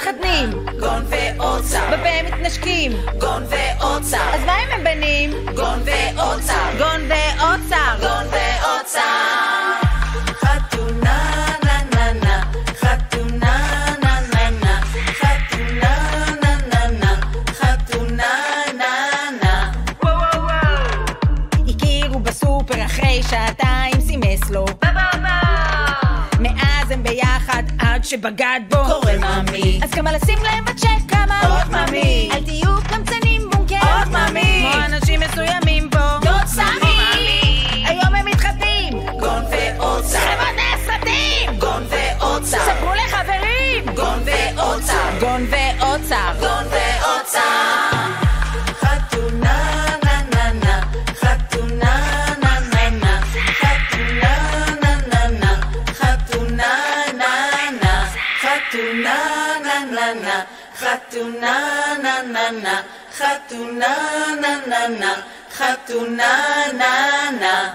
מתחתנים? גון ואוצר. בפה מתנשקים? גון ואוצר. אז מה אם הם בנים? גון ואוצר. גון ואוצר. גון ואוצר. חתונה נה נה נה, חתונה נה נה נה, חתונה נה נה נה, חתונה נה נה. הכירו בסופר אחרי שעתיים, סימס לו מאז הם ביחד עד שבגד בו קורא ממי. אז כמה לשים להם בצ'ק? כמה? עוד ממי. אל תהיו קמצנים בונקר עוד ממי. כמו אנשים מסוימים פה דוד סמי. היום הם מתחתנים. גון ואוצר. חמונה סרטים. גון ואוצר. ספרו לחברים. גון ואוצר. גון ואוצר. גון ואוצר. חתונה נה נה נה, חתונה נה נה נה, חתונה נה נה נה, חתונה נה נה, חתונה נה נה נה, חתונה נה נה נה, חתונה נה נה נה, חתונה נה נה.